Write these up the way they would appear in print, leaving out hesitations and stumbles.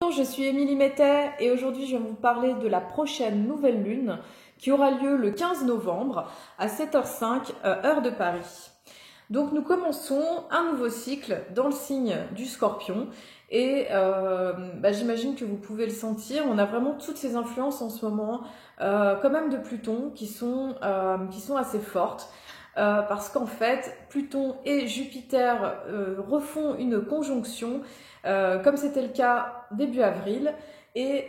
Bonjour, je suis Émilie Mettet et aujourd'hui je vais vous parler de la prochaine nouvelle lune qui aura lieu le 15 novembre à 7h05 heure de Paris. Donc nous commençons un nouveau cycle dans le signe du Scorpion et j'imagine que vous pouvez le sentir, on a vraiment toutes ces influences en ce moment, quand même de Pluton qui sont assez fortes. Parce qu'en fait, Pluton et Jupiter refont une conjonction, comme c'était le cas début avril. Et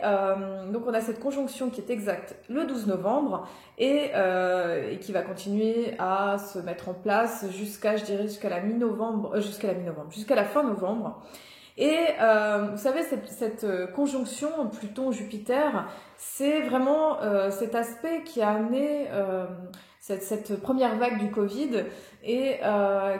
donc on a cette conjonction qui est exacte le 12 novembre et qui va continuer à se mettre en place jusqu'à, je dirais, jusqu'à la mi-novembre, jusqu'à la fin novembre. Et vous savez, cette conjonction Pluton-Jupiter, c'est vraiment cet aspect qui a amené cette première vague du Covid et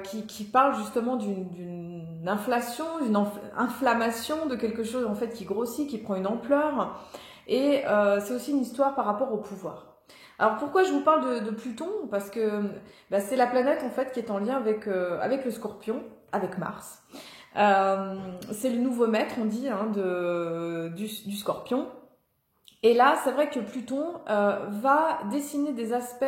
qui parle justement d'une inflation, d'une inflammation de quelque chose en fait qui grossit, qui prend une ampleur. Et c'est aussi une histoire par rapport au pouvoir. Alors pourquoi je vous parle de Pluton? Parce que c'est la planète en fait qui est en lien avec le Scorpion, avec Mars. C'est le nouveau maître, on dit, hein, du Scorpion. Et là, c'est vrai que Pluton va dessiner des aspects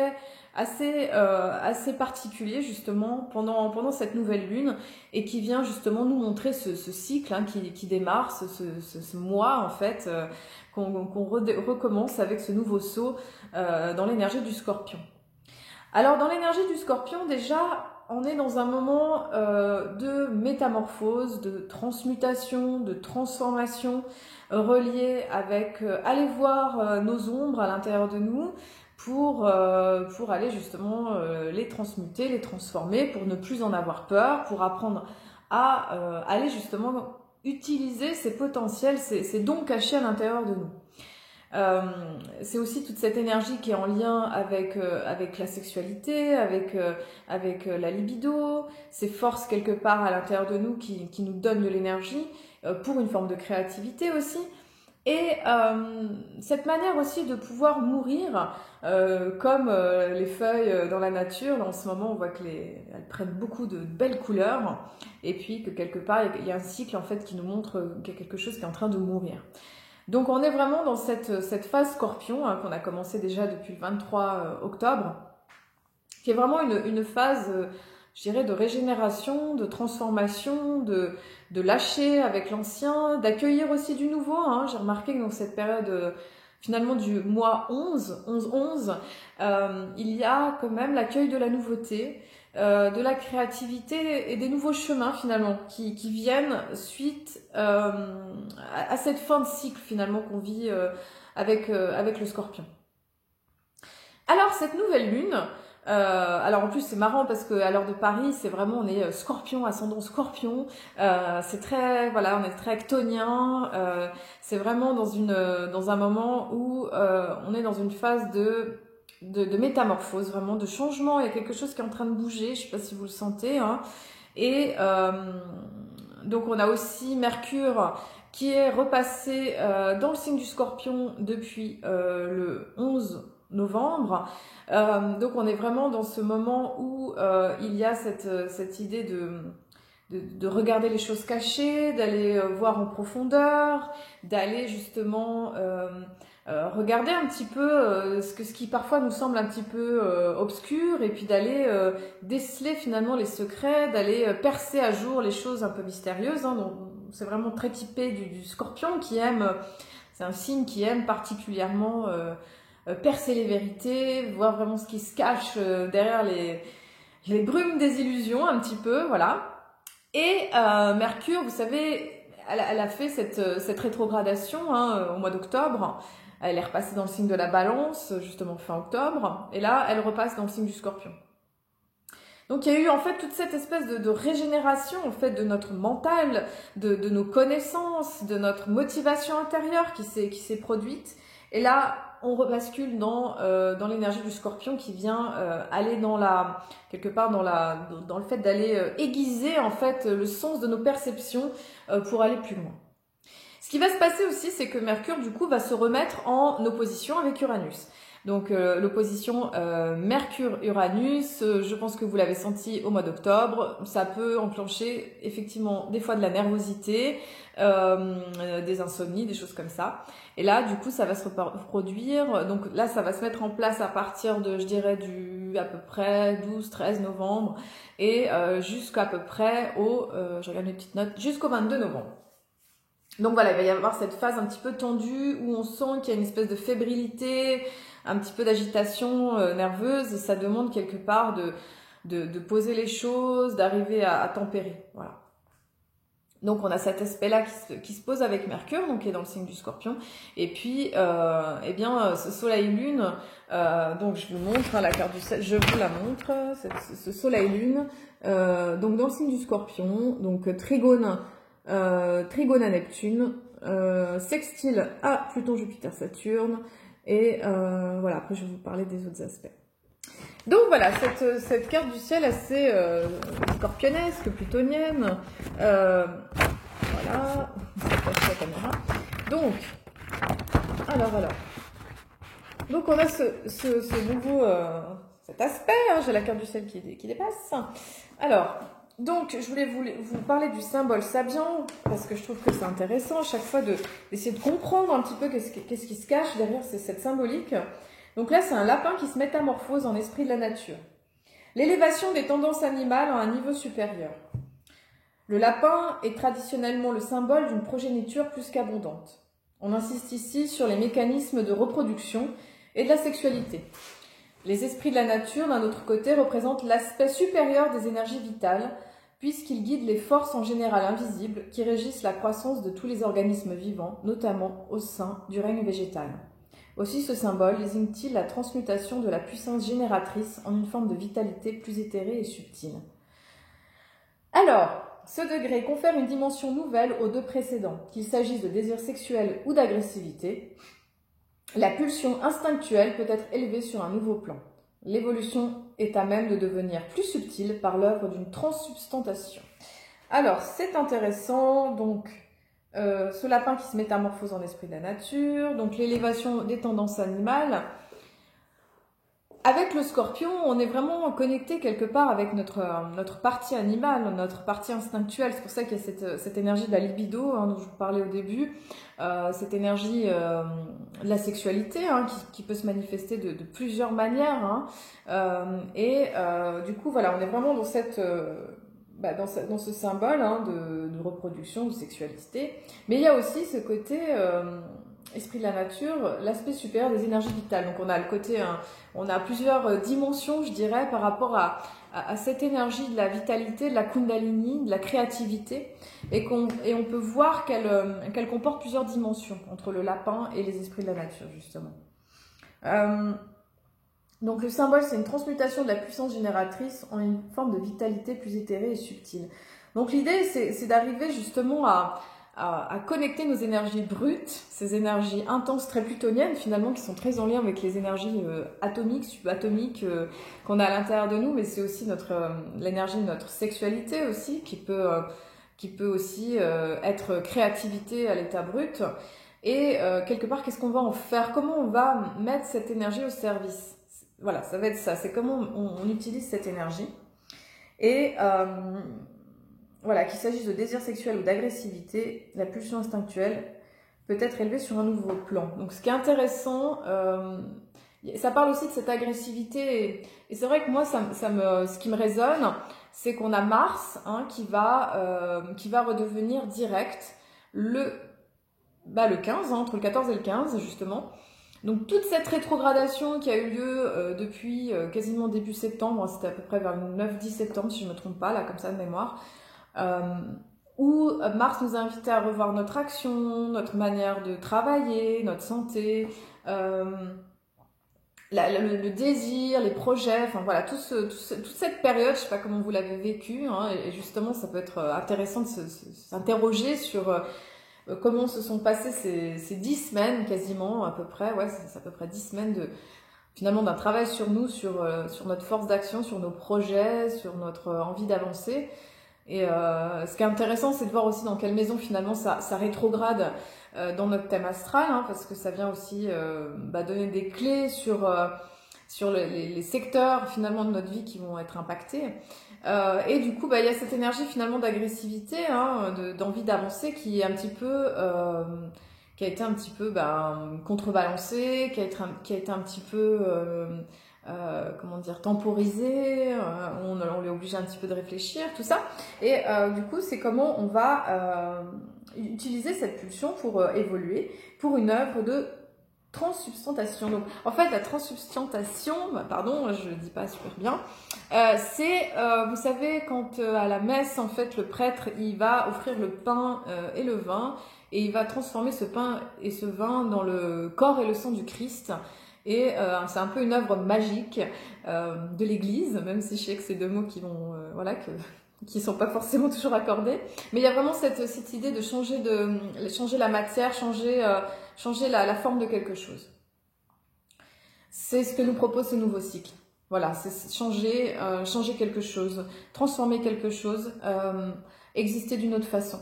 assez particuliers justement pendant cette nouvelle lune et qui vient justement nous montrer ce cycle hein, qui démarre, ce mois en fait qu'on recommence avec ce nouveau saut dans l'énergie du Scorpion. Alors dans l'énergie du Scorpion déjà, on est dans un moment de métamorphose, de transmutation, de transformation relié avec aller voir nos ombres à l'intérieur de nous pour aller justement les transmuter, les transformer, pour ne plus en avoir peur, pour apprendre à aller justement utiliser ces potentiels, ces dons cachés à l'intérieur de nous. C'est aussi toute cette énergie qui est en lien avec la sexualité, avec la libido, ces forces quelque part à l'intérieur de nous qui nous donnent de l'énergie pour une forme de créativité aussi. Et cette manière aussi de pouvoir mourir, comme les feuilles dans la nature, là, en ce moment on voit qu'elles prennent beaucoup de belles couleurs, et puis que quelque part il y a un cycle en fait qui nous montre qu'il y a quelque chose qui est en train de mourir. Donc on est vraiment dans cette phase Scorpion hein, qu'on a commencé déjà depuis le 23 octobre, qui est vraiment une phase, je dirais, de régénération, de transformation, de lâcher avec l'ancien, d'accueillir aussi du nouveau. Hein. J'ai remarqué que dans cette période finalement du mois 11, il y a quand même l'accueil de la nouveauté, de la créativité et des nouveaux chemins finalement qui viennent suite à cette fin de cycle finalement qu'on vit avec le Scorpion. Alors cette nouvelle lune, alors en plus c'est marrant parce que à l'heure de Paris c'est vraiment on est Scorpion, ascendant Scorpion, c'est très voilà on est très actonien, c'est vraiment dans un moment où on est dans une phase de métamorphose, vraiment de changement, il y a quelque chose qui est en train de bouger, je sais pas si vous le sentez, hein. Et donc on a aussi Mercure qui est repassé dans le signe du Scorpion depuis le 11 novembre. Donc on est vraiment dans ce moment où il y a cette idée de regarder les choses cachées, d'aller voir en profondeur, d'aller justement regarder un petit peu ce qui parfois nous semble un petit peu obscur et puis d'aller déceler finalement les secrets, d'aller percer à jour les choses un peu mystérieuses. Hein, donc c'est vraiment très typé du Scorpion qui aime, c'est un signe qui aime particulièrement percer les vérités, voir vraiment ce qui se cache derrière les brumes des illusions un petit peu, voilà. Et Mercure, vous savez, elle a fait cette rétrogradation hein, au mois d'octobre. Elle est repassée dans le signe de la Balance, justement fin octobre. Et là, elle repasse dans le signe du Scorpion. Donc il y a eu en fait toute cette espèce de régénération en fait de notre mental, de nos connaissances, de notre motivation intérieure qui s'est produite. Et là, on rebascule dans l'énergie du Scorpion qui vient aller quelque part dans le fait d'aller aiguiser en fait le sens de nos perceptions pour aller plus loin. Ce qui va se passer aussi, c'est que Mercure, du coup, va se remettre en opposition avec Uranus. Donc l'opposition Mercure-Uranus, je pense que vous l'avez senti au mois d'octobre, ça peut enclencher effectivement des fois de la nervosité, des insomnies, des choses comme ça. Et là, du coup, ça va se reproduire. Donc là, ça va se mettre en place à partir de, je dirais, du à peu près 12-13 novembre et jusqu'à peu près au, je regarde mes petites notes, jusqu'au 22 novembre. Donc voilà, il va y avoir cette phase un petit peu tendue où on sent qu'il y a une espèce de fébrilité, un petit peu d'agitation nerveuse. Ça demande quelque part de poser les choses, d'arriver à tempérer. Voilà. Donc on a cet aspect-là qui se pose avec Mercure, donc qui est dans le signe du Scorpion. Et puis, eh bien, ce Soleil-Lune, donc je vous montre la carte du ciel, je vous la montre, ce Soleil-Lune, donc dans le signe du Scorpion, donc trigone à Neptune, sextile à Pluton, Jupiter, Saturne, et voilà, après je vais vous parler des autres aspects. Donc voilà, cette carte du ciel assez scorpionnesque, plutonienne, voilà, ça passe la caméra. Donc, alors, donc on a ce nouveau, cet aspect, hein, j'ai la carte du ciel qui dépasse. Alors, donc je voulais vous parler du symbole Sabian, parce que je trouve que c'est intéressant à chaque fois d'essayer de comprendre un petit peu qu'est-ce qui se cache derrière cette symbolique. Donc là, c'est un lapin qui se métamorphose en esprit de la nature. L'élévation des tendances animales à un niveau supérieur. Le lapin est traditionnellement le symbole d'une progéniture plus qu'abondante. On insiste ici sur les mécanismes de reproduction et de la sexualité. Les esprits de la nature, d'un autre côté, représentent l'aspect supérieur des énergies vitales, puisqu'ils guident les forces en général invisibles qui régissent la croissance de tous les organismes vivants, notamment au sein du règne végétal. Aussi, ce symbole désigne-t-il la transmutation de la puissance génératrice en une forme de vitalité plus éthérée et subtile. Alors, ce degré confère une dimension nouvelle aux deux précédents, qu'il s'agisse de désir sexuel ou d'agressivité. La pulsion instinctuelle peut être élevée sur un nouveau plan. L'évolution est à même de devenir plus subtile par l'œuvre d'une transsubstantation. Alors, c'est intéressant, donc, ce lapin qui se métamorphose en esprit de la nature, donc l'élévation des tendances animales. Avec le Scorpion, on est vraiment connecté quelque part avec notre partie animale, notre partie instinctuelle. C'est pour ça qu'il y a cette énergie de la libido, hein, dont je vous parlais au début, cette énergie de la sexualité, hein, qui peut se manifester de plusieurs manières. Hein, du coup, voilà, on est vraiment dans dans ce symbole, hein, de reproduction, de sexualité. Mais il y a aussi ce côté esprit de la nature, l'aspect supérieur des énergies vitales. Donc on a le côté, on a plusieurs dimensions, je dirais, par rapport à cette énergie de la vitalité, de la kundalini, de la créativité, et on peut voir qu'elle comporte plusieurs dimensions entre le lapin et les esprits de la nature, justement. Donc le symbole, c'est une transmutation de la puissance génératrice en une forme de vitalité plus éthérée et subtile. Donc l'idée, c'est d'arriver justement à connecter nos énergies brutes, ces énergies intenses, très plutoniennes finalement, qui sont très en lien avec les énergies atomiques, subatomiques qu'on a à l'intérieur de nous, mais c'est aussi l'énergie de notre sexualité aussi, qui peut aussi être créativité à l'état brut. Et quelque part, qu'est-ce qu'on va en faire? Comment on va mettre cette énergie au service? Voilà, ça va être ça, c'est comment on utilise cette énergie. Et voilà, qu'il s'agisse de désir sexuel ou d'agressivité, la pulsion instinctuelle peut être élevée sur un nouveau plan. Donc ce qui est intéressant, ça parle aussi de cette agressivité. Et c'est vrai que moi, ce qui me résonne, c'est qu'on a Mars, hein, qui va redevenir direct le 15, hein, entre le 14 et le 15, justement. Donc toute cette rétrogradation qui a eu lieu depuis quasiment début septembre, c'était à peu près vers le 9-10 septembre, si je ne me trompe pas, là, comme ça de mémoire, où Mars nous a invités à revoir notre action, notre manière de travailler, notre santé, le désir, les projets, enfin voilà, toute cette période, je sais pas comment vous l'avez vécu, hein, et justement ça peut être intéressant de s'interroger sur comment se sont passées ces 10 semaines quasiment à peu près, ouais, c'est à peu près 10 semaines finalement d'un travail sur nous, sur notre force d'action, sur nos projets, sur notre envie d'avancer. Et ce qui est intéressant, c'est de voir aussi dans quelle maison finalement ça rétrograde. dans notre thème astral, hein, parce que ça vient aussi donner des clés sur les secteurs finalement de notre vie qui vont être impactés. Et du coup, il y a cette énergie finalement d'agressivité, hein, d'envie d'avancer qui est un petit peu, qui a été un petit peu contrebalancée, qui a été un petit peu, comment dire, temporisée. On est obligé un petit peu de réfléchir, tout ça. Et du coup, c'est comment on va utiliser cette pulsion pour évoluer, pour une œuvre de transsubstantation. Donc, en fait, la transsubstantation, pardon, je le dis pas super bien, c'est, vous savez, quand à la messe, en fait, le prêtre, il va offrir le pain et le vin, et il va transformer ce pain et ce vin dans le corps et le sang du Christ. Et c'est un peu une œuvre magique de l'Église, même si je sais que c'est deux mots qui vont, qui sont pas forcément toujours accordés. Mais il y a vraiment cette idée de changer la matière, changer la forme de quelque chose. C'est ce que nous propose ce nouveau cycle. Voilà, c'est changer quelque chose, transformer quelque chose, exister d'une autre façon.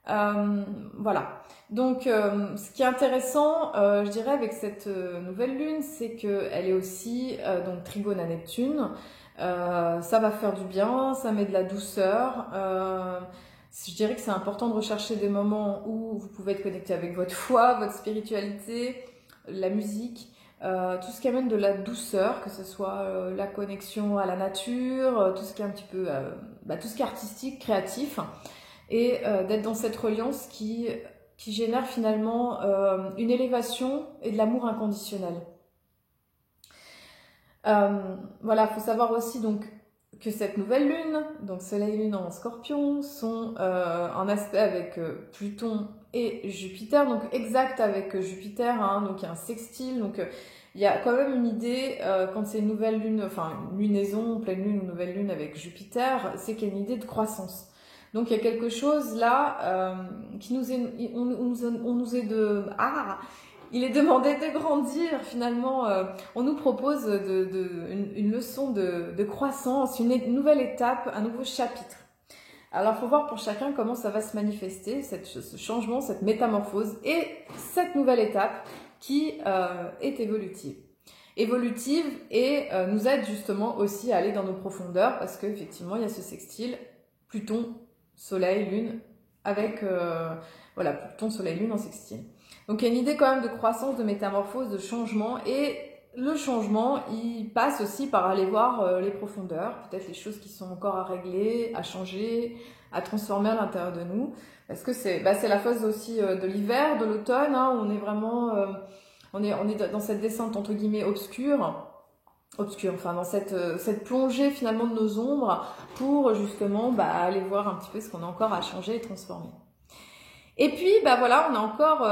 Voilà. Donc, ce qui est intéressant, je dirais, avec cette nouvelle lune, c'est qu'elle est aussi donc trigone à Neptune. Ça va faire du bien, ça met de la douceur. Je dirais que c'est important de rechercher des moments où vous pouvez être connecté avec votre foi, votre spiritualité, la musique, tout ce qui amène de la douceur, que ce soit la connexion à la nature, tout ce qui est un petit peu, tout ce qui est artistique, créatif, et d'être dans cette reliance qui génère finalement une élévation et de l'amour inconditionnel. Voilà, il faut savoir aussi donc que cette nouvelle lune, donc Soleil et Lune en Scorpion, sont en aspect avec Pluton et Jupiter, donc exact avec Jupiter, hein, donc il y a un sextile, donc il y a quand même une idée, quand c'est une nouvelle lune, enfin une lunaison, pleine lune ou nouvelle lune avec Jupiter, c'est qu'il y a une idée de croissance. Donc il y a quelque chose là qui nous est, on nous est de... il est demandé de grandir finalement. On nous propose une leçon de croissance, une nouvelle étape, un nouveau chapitre. Alors il faut voir pour chacun comment ça va se manifester, ce changement, cette métamorphose et cette nouvelle étape qui est évolutive. Évolutive et nous aide justement aussi à aller dans nos profondeurs parce qu'effectivement il y a ce sextile Pluton, Soleil, Lune, avec Pluton, Soleil, Lune en sextile. Donc il y a une idée quand même de croissance, de métamorphose, de changement, et le changement, il passe aussi par aller voir les profondeurs, peut-être les choses qui sont encore à régler, à changer, à transformer à l'intérieur de nous, parce que c'est la phase aussi de l'hiver, de l'automne, hein, on est vraiment, on est dans cette descente entre guillemets obscure, enfin dans cette plongée finalement de nos ombres pour justement aller voir un petit peu ce qu'on a encore à changer et transformer. Et puis voilà, on a encore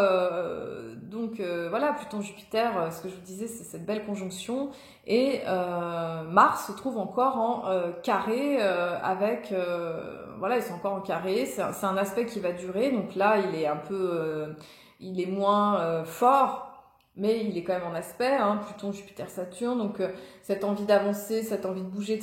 Pluton Jupiter, ce que je vous disais, c'est cette belle conjonction, et Mars se trouve encore en carré avec ils sont encore en carré, c'est un aspect qui va durer, donc là il est un peu il est moins fort, mais il est quand même en aspect, hein, Pluton, Jupiter, Saturne, donc cette envie d'avancer, cette envie de bouger,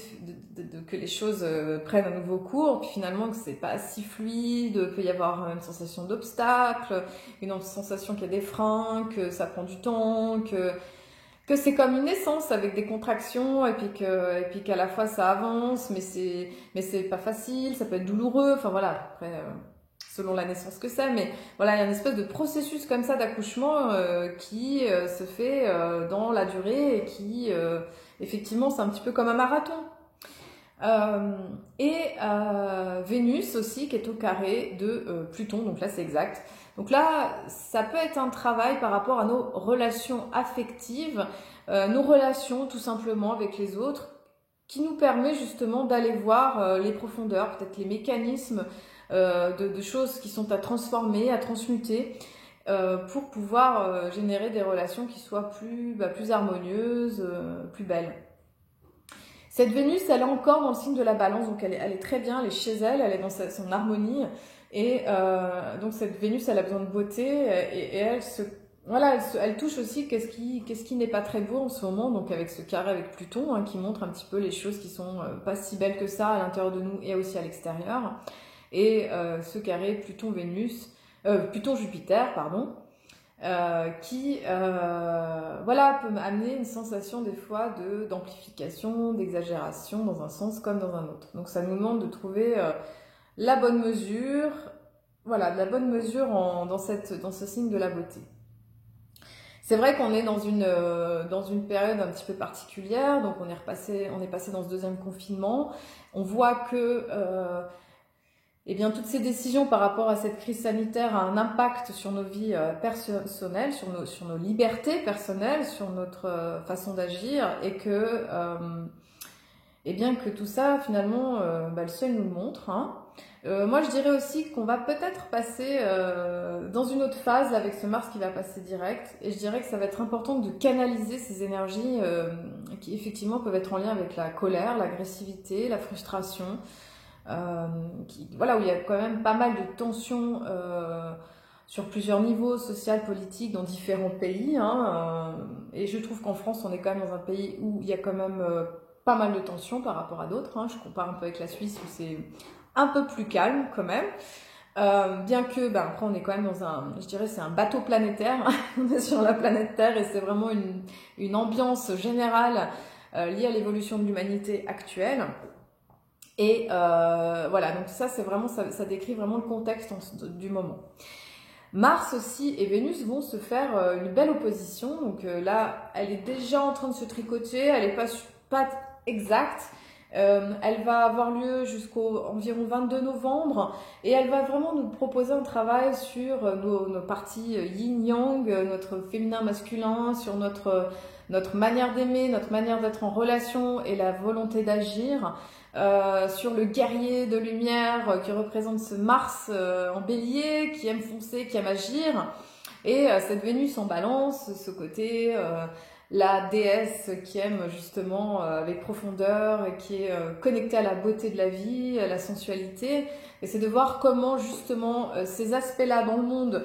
que les choses prennent un nouveau cours, puis finalement que c'est pas si fluide, peut y avoir une sensation d'obstacle, une sensation qu'il y a des freins, que ça prend du temps, que c'est comme une naissance avec des contractions, et puis qu'à la fois ça avance, mais c'est pas facile, ça peut être douloureux, enfin voilà, après... selon la naissance que c'est, mais voilà, il y a une espèce de processus comme ça d'accouchement qui se fait dans la durée et qui, effectivement, c'est un petit peu comme un marathon. Vénus aussi, qui est au carré de Pluton, donc là c'est exact. Donc là, ça peut être un travail par rapport à nos relations affectives, nos relations tout simplement avec les autres, qui nous permet justement d'aller voir les profondeurs, peut-être les mécanismes, de choses qui sont à transformer, à transmuter, pour pouvoir générer des relations qui soient plus harmonieuses, plus belles. Cette Vénus, elle est encore dans le signe de la Balance, donc elle est très bien, elle est chez elle est dans son harmonie, et donc cette Vénus, elle a besoin de beauté, et elle touche aussi qu'est-ce qui n'est pas très beau en ce moment, donc avec ce carré avec Pluton, hein, qui montre un petit peu les choses qui sont pas si belles que ça à l'intérieur de nous et aussi à l'extérieur. Et ce carré Pluton-Vénus Pluton-Jupiter, pardon, qui voilà, peut amener une sensation des fois d'amplification, d'exagération dans un sens comme dans un autre. Donc ça nous demande de trouver la bonne mesure, voilà, de la bonne mesure dans ce signe de la beauté. C'est vrai qu'on est dans une période un petit peu particulière, donc on est passé dans ce deuxième confinement. On voit que eh bien, toutes ces décisions par rapport à cette crise sanitaire ont un impact sur nos vies personnelles, sur nos libertés personnelles, sur notre façon d'agir, et que, eh bien, que tout ça, finalement, le ciel nous le montre. Hein. Moi, je dirais aussi qu'on va peut-être passer dans une autre phase avec ce Mars qui va passer direct, et je dirais que ça va être important de canaliser ces énergies qui, effectivement, peuvent être en lien avec la colère, l'agressivité, la frustration. Voilà, où il y a quand même pas mal de tensions sur plusieurs niveaux, social, politique, dans différents pays. Hein, et je trouve qu'en France, on est quand même dans un pays où il y a quand même pas mal de tensions par rapport à d'autres. Hein. Je compare un peu avec la Suisse où c'est un peu plus calme quand même. Bien que, après, on est quand même je dirais, c'est un bateau planétaire. On est sur la planète Terre et c'est vraiment une ambiance générale liée à l'évolution de l'humanité actuelle. Et voilà, donc ça, c'est vraiment, ça décrit vraiment le contexte du moment. Mars aussi et Vénus vont se faire une belle opposition. Donc là, elle est déjà en train de se tricoter, elle n'est pas exacte. Elle va avoir lieu jusqu'au environ 22 novembre et elle va vraiment nous proposer un travail sur nos parties yin-yang, notre féminin-masculin, sur notre manière d'aimer, notre manière d'être en relation et la volonté d'agir. Sur le guerrier de lumière qui représente ce Mars en bélier, qui aime foncer, qui aime agir, et cette Vénus en balance, ce côté, la déesse qui aime justement avec profondeur, et qui est connectée à la beauté de la vie, à la sensualité, et c'est de voir comment justement ces aspects-là dans le monde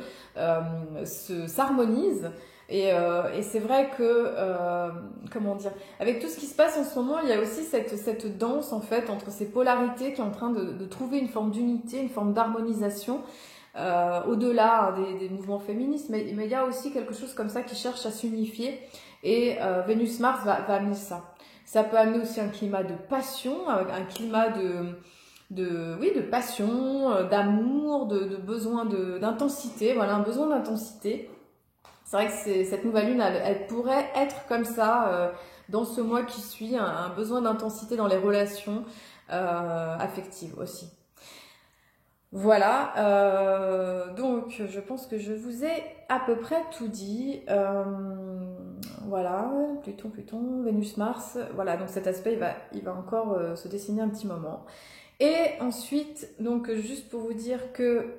s'harmonisent. Et c'est vrai que, comment dire, avec tout ce qui se passe en ce moment, il y a aussi cette danse en fait entre ces polarités qui est en train de trouver une forme d'unité, une forme d'harmonisation au-delà des mouvements féministes, mais il y a aussi quelque chose comme ça qui cherche à s'unifier et Vénus-Mars va amener ça. Ça peut amener aussi un climat de passion, un climat de passion, d'amour, de besoin d'intensité, voilà, un besoin d'intensité. C'est vrai que cette nouvelle lune, elle pourrait être comme ça dans ce mois qui suit, un besoin d'intensité dans les relations affectives aussi. Voilà, donc je pense que je vous ai à peu près tout dit. Voilà, Pluton, Vénus, Mars. Voilà, donc cet aspect, il va encore se dessiner un petit moment. Et ensuite, donc juste pour vous dire que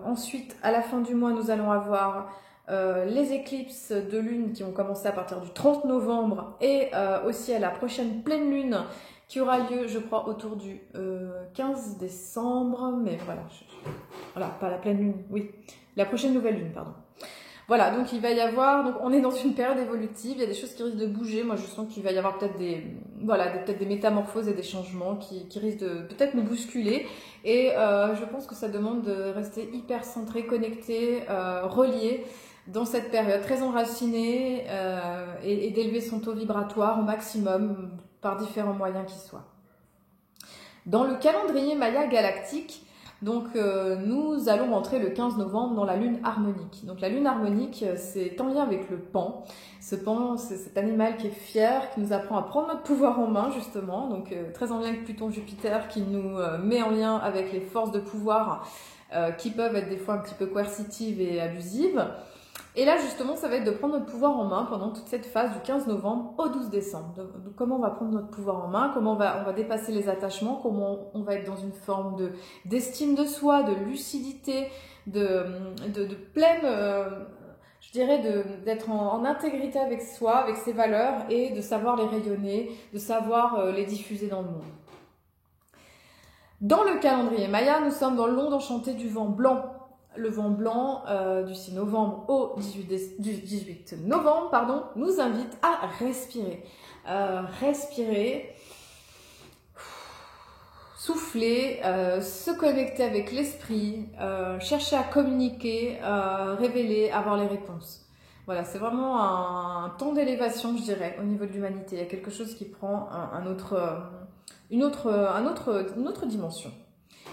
ensuite, à la fin du mois, nous allons avoir les éclipses de lune qui vont commencer à partir du 30 novembre et aussi à la prochaine pleine lune qui aura lieu, je crois, autour du 15 décembre. Mais voilà, voilà, pas la pleine lune, oui, la prochaine nouvelle lune, pardon. Voilà, donc il va y avoir, donc on est dans une période évolutive, il y a des choses qui risquent de bouger. Moi, je sens qu'il va y avoir peut-être peut-être des métamorphoses et des changements qui risquent de peut-être nous bousculer. Et je pense que ça demande de rester hyper centré, connecté, relié dans cette période, très enraciné et d'élever son taux vibratoire au maximum par différents moyens qui soient. Dans le calendrier Maya galactique, donc nous allons rentrer le 15 novembre dans la lune harmonique. Donc la lune harmonique, c'est en lien avec le pan. Ce pan, c'est cet animal qui est fier, qui nous apprend à prendre notre pouvoir en main justement. Donc très en lien avec Pluton-Jupiter, qui nous met en lien avec les forces de pouvoir qui peuvent être des fois un petit peu coercitives et abusives. Et là, justement, ça va être de prendre notre pouvoir en main pendant toute cette phase du 15 novembre au 12 décembre. Donc, comment on va prendre notre pouvoir en main, comment on va dépasser les attachements, comment on va être dans une forme d'estime de soi, de lucidité, de pleine, je dirais, d'être en intégrité avec soi, avec ses valeurs et de savoir les rayonner, de savoir les diffuser dans le monde. Dans le calendrier Maya, nous sommes dans l'onde enchantée du vent blanc. Le vent blanc du 6 novembre au 18 novembre nous invite à respirer. Respirer, souffler, se connecter avec l'esprit, chercher à communiquer, révéler, avoir les réponses. Voilà, c'est vraiment un temps d'élévation, je dirais, au niveau de l'humanité. Il y a quelque chose qui prend une autre dimension.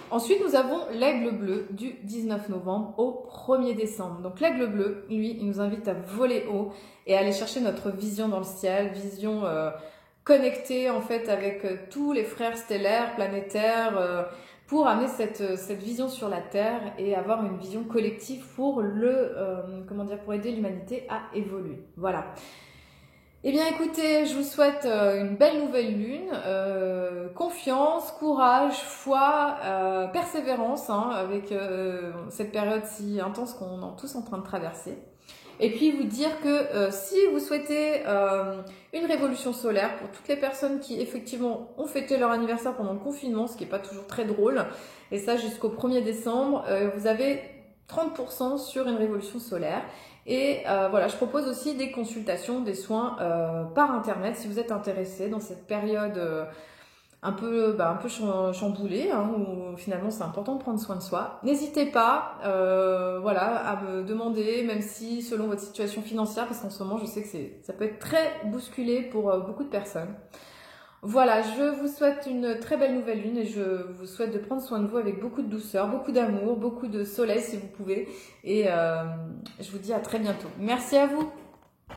Ensuite, nous avons l'aigle bleu du 19 novembre au 1er décembre. Donc l'aigle bleu, lui, il nous invite à voler haut et à aller chercher notre vision dans le ciel, vision connectée en fait avec tous les frères stellaires, planétaires, pour amener cette vision sur la Terre et avoir une vision collective pour pour aider l'humanité à évoluer. Voilà. Eh bien écoutez, je vous souhaite une belle nouvelle lune, confiance, courage, foi, persévérance avec cette période si intense qu'on est tous en train de traverser. Et puis vous dire que si vous souhaitez une révolution solaire pour toutes les personnes qui effectivement ont fêté leur anniversaire pendant le confinement, ce qui n'est pas toujours très drôle, et ça jusqu'au 1er décembre, vous avez 30% sur une révolution solaire. Et voilà, je propose aussi des consultations, des soins par internet si vous êtes intéressé dans cette période un peu chamboulée, hein, où finalement c'est important de prendre soin de soi. N'hésitez pas à me demander, même si selon votre situation financière, parce qu'en ce moment je sais que ça peut être très bousculé pour beaucoup de personnes. Voilà, je vous souhaite une très belle nouvelle lune et je vous souhaite de prendre soin de vous avec beaucoup de douceur, beaucoup d'amour, beaucoup de soleil si vous pouvez. Et je vous dis à très bientôt. Merci à vous.